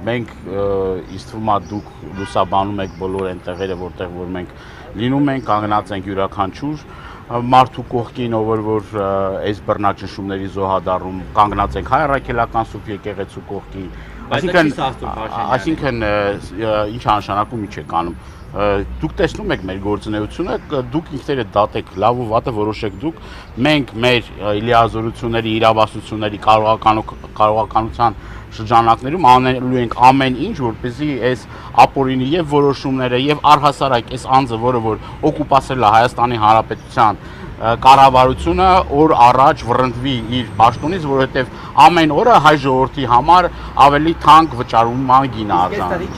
մենք ինձ թվում է դուք լուսաբանում եք բոլոր այն տեղերը, որտեղ որ մենք լինում ենք, կանգնած ենք յուրաքանչյուր մարդու կողքին, ով որ այս բռնաճնշումների զոհադառում կանգնած ենք հայ առաքելական սուրբ եկեղեցու կողքին, այսինքն ինչ նշանակում ինչ եք անում։ Դուք տեսնում եք մեր գործունեությունը, դուք ինքներդ դատեք, լավ ու վատը որոշեք դուք, մենք մեր լիազորությունների, իրավասությունների կարողականության շրջանակներում անելու ենք ամեն ինչ, որպեսզի այս ապօրինի եւ որոշումները եւ առհասարակ այս անձը, որը որ օկուպացրել է Հայաստանի Հանրապետության կառավարությունը, օր առաջ վռնդվի իր պաշտոնից, որովհետեւ ամեն օրը հայ ժողովրդի համար ավելի թանկ վճարման գին է արժանի։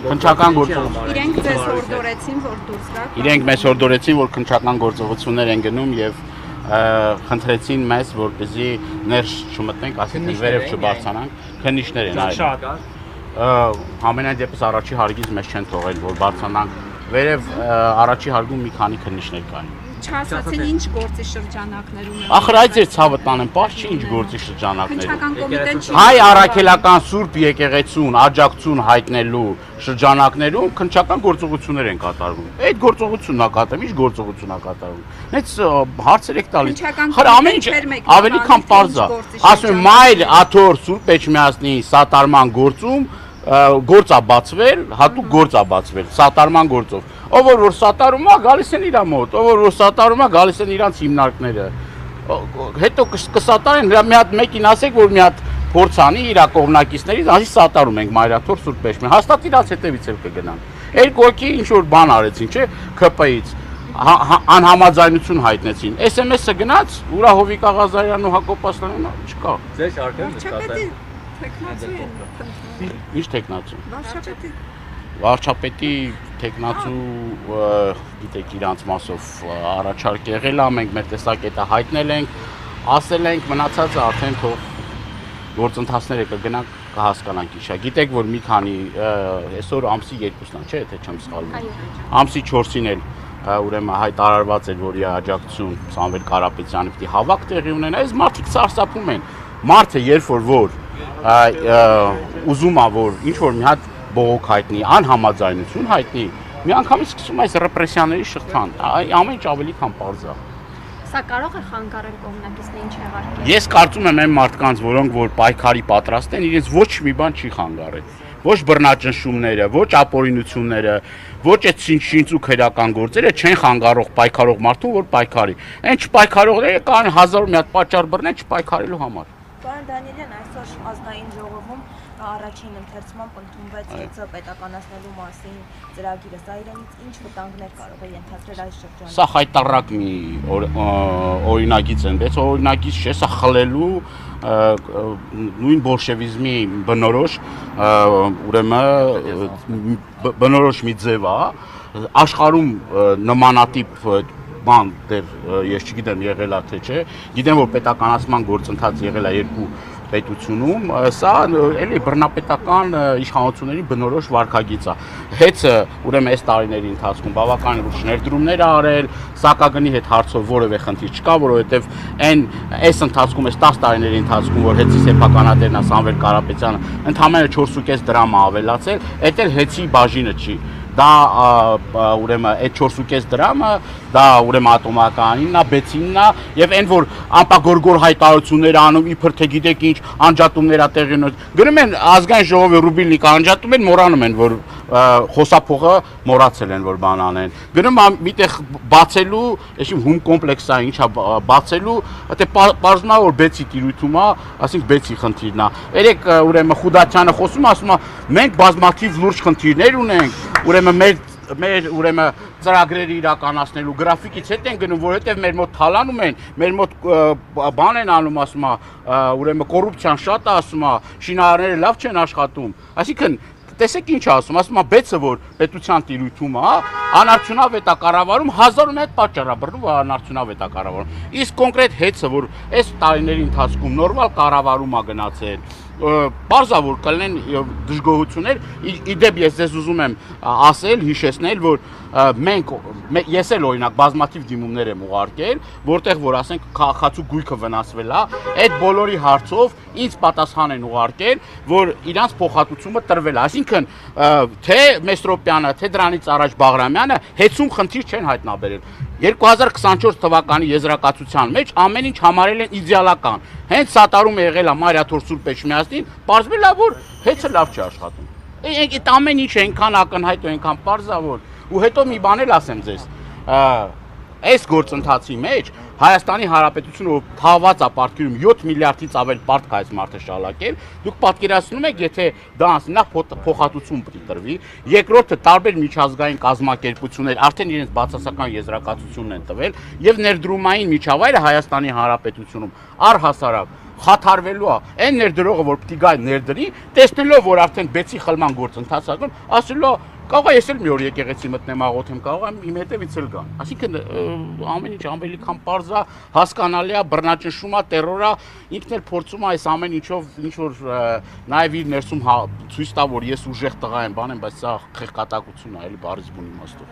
Քննչական գործողություն։ Իրենք ձեզ հորդորեցին, որ դուրս գաք։ Իրենք մեզ հորդորեցին, որ քննչական գործողություններ են գնում եւ խնդրեցին մեզ, որպեսզի ներս չմտնենք, այսինքն վերև չբարձրանանք, քննիչներ են այլ։ Ամենայն դեպս առաջի հարգից մեզ չեն թողել, որ բարձրանանք վերև, առաջի հարգում մի քանի քննիչներ կային։ Չասացին ինչ գործի շրջանակներում են։ Ախր այդ ձեր ցավը տանեն, պարզ չի ինչ գործի շրջանակներում։ Քննչական կոմիտեն չի։ Հայ առաքելական սուրբ եկեղեցուն աջակցություն հայտնելու շրջանակներում քննչական գործողություններ են կատարվում։ Այդ գործողությունն է կատարվում, ինչ գործողություն է կատարվում։ Հենց հարցեր եք տալիս։ Խր ամեն ինչ ավելի քան պարզ է։ Ասում եմ մայր աթոր սուրբ Էջմիածնի սատարման գործում գործ է բացվել, հատուկ գործ է բացվել սատարման գործով։ Ով որ սատարում է, գալիս են իր մոտ, ով որ սատարում է, գալիս են իրանց հիմնարկները։ Հետո կսատարեն, մի հատ մեկին ասեք, որ մի հատ փորձ անի իր կողմնակիցներից, ասի սատարում ենք մայրաթոր սուրբ Էջմիածնին, հաստատ իրանց հետևից էլ կգնան։ Երկու հոգի ինչ որ բան արեցին, չէ՞, ՔՊ-ից անհամաձայնություն հայտնեցին։ SMS-ը գնաց, ուրա Հովիկ Աղազարյանն ու Հակոբ Ասլանյանը չկա։ Ձեր շարքերը Ինչ տեխնացու։ Վարչապետի Վարչապետի գիտեք իրանց մասով առաջարկ եղել է, մենք մեր տեսակետը հայտնել ենք, ասել ենք, մնացածը արդեն թող գործընթացները կգնանք կհասկանանք իշա։ Գիտեք, որ մի քանի այսօր ամսի 2-ն է, չէ՞, թե չեմ սխալվում։ Ամսի 4-ին էլ ուրեմն հայտարարված էր, որ իր աջակցություն Սամվել Կարապետյանի պիտի հավաք տեղի ունենա, այս մարդիկ սարսափում են։ Մարդը երբ որ ուզում է, որ ինչ որ մի հատ բողոք հայտնի, անհամաձայնություն հայտնի, միանգամից սկսում այս ռեպրեսիաների շղթան, ամեն ինչ ավելի քան պարզ է։ Սա կարող է խանգարել կողմնակիցներին չեղարկել։ Ես կարծում եմ այն մարդկանց, որոնք որ պայքարի պատրաստ են, իրենց ոչ մի բան չի խանգարել։ Ոչ բռնաճնշումները, ոչ ապօրինությունները, ոչ այդ շինչու քերական գործերը չեն խանգարող պայքարող մարդուն, որ պայքարի։ Այն չպայքարողները կան 1000 մի հատ պատճառ բռնեն չպայքարելու համար։ Պարոն Դանիելյան, այսօր ազգային ժողովում առաջին ընթերցմամբ ընդունվեց ԵՑ պետականացնելու մասին ծրագիրը, սա իրենից ինչ վտանգներ կարող է ենթադրել այս շրջանում։ Սա խայտառակ մի օրինագիծ են, բայց օրինագիծ չէ, սա խլելու նույն բոլշևիզմի բնորոշ ուրեմն բնորոշ մի ձև է, աշխարհում նմանատիպ բան դեռ ես չգիտեմ եղել է թե չէ, գիտեմ որ պետականացման գործընթաց եղել է երկու պետությունում, սա էլի բռնապետական իշխանությունների բնորոշ վարքագիծ է։ Հեծը ուրեմն այս տարիների ընթացքում բավական լուրջ ներդրումներ ա արել, սակագնի հետ հարցով որևէ խնդիր չկա, որովհետև այս ընթացքում, այս 10 տարիների ընթացքում, որ հեծի սեփականատերն է Սամվել Կարապետյանը, ընդամենը 4.5 դրամ է ավելացել, այդ էլ հեծի բաժինը չի։ Դա ուրեմն այդ 4.5 դրամը, դա ուրեմն ատոմականինն է, բեցինն է, եւ այն որ անպագորգոր հայտարարություններ անում, իբր թե գիտեք ինչ անջատումներ ա տեղի ունենում։ Գնում են ազգային ժողովի ռուբիլնիկ անջատում են, մոռանում են, որ խոսափողը մոռացել են, որ բան անեն։ Գնում միտեղ բացելու, այսինքն հում կոմպլեքսա ինչա բացելու, դե բարձնա որ բեցի տիրույթում է, ասենք բեցի խնդիրն է։ Երեք ուրեմն Խուդաչյանը խոսում, ասում է, մենք բազմաթիվ լուրջ խնդիրներ ունենք, ուրեմն մեր ուրեմն ծրագրերը իրականացնելու գրաֆիկից հետ են գնում, որովհետև մեր մոտ թալանում են, մեր մոտ բան են անում, ասում է, ուրեմն կոռուպցիան շատ է, ասում է, շինարարները լավ չեն աշխատում։ Այսինքն տեսեք ինչ ասում, ասում է բեցը որ պետության տիրույթում է, անարդյունավետ է կառավարում, 1000 հետ պատճառ է բռնում, որ անարդյունավետ է կառավարում։ Իսկ կոնկրետ հեծը որ այս տարիների ընթացքում նորմալ կառավարում է գնացել, բարձր կլինեն դժգոհություններ, իդեպ ես ձեզ ուզում եմ ասել, հիշեցնել, որ ես էլ օրինակ բազմաթիվ դիմումներ եմ ուղարկել, որտեղ որ ասենք քաղաքացու գույքը վնասվել է, այդ բոլորի հարցով ինձ պատասխան են ուղարկել, որ իրանց փոխհատուցումը տրվել է, այսինքն թե Մեսրոպյանը, թե դրանից առաջ Բաղրամյանը հեծում խնդիր չեն հայտնաբերել։ 2024 թվականի եզրակացության մեջ ամեն ինչ համարել են իդեալական։ Հենց սատարում է եղել Մարիա Թորսուրբ Էջմիածնին, պարզվել է, որ հեծը լավ չի աշխատում։ Այդ ամեն ինչ այնքան ակնհայտ ու այնքան պարզ է, որ ու հետո մի բան էլ ասեմ ձեզ։ Այս գործընթացի մեջ Հայաստանի Հանրապետությունը թավված է պարտքերում 7 միլիարդից ավել պարտք այս մարդը շալակել, դուք պատկերացնում եք, եթե դա նախ փոխհատուցում պետք է տրվի, երկրորդը տարբեր միջազգային կազմակերպություններ արդեն իրենց բացասական եզրակացությունն են տվել եւ ներդրումային միջավայրը Հայաստանի Հանրապետությունում առհասարակ խաթարվելու է, այն ներդրողը, որ պետք է գա ներդրի, տեսնելով, որ արդեն բեցի խլման գործընթաց ակն, ասելու կարող է ես էլ մի օր եկեղեցի մտնեմ աղոթեմ, կարող է իմ հետևից էլ գան։ Այսինքն ամեն ինչ ավելի քան պարզ է, հասկանալի է, բռնաճնշում է, տերոր է, ինքն էլ փորձում է այս ամեն ինչով ինչ որ նաև իր ներսում ցույց տա, որ ես ուժեղ տղա եմ, բան եմ, բայց սա խեղկատակություն է, էլի բառից բուն իմաստով։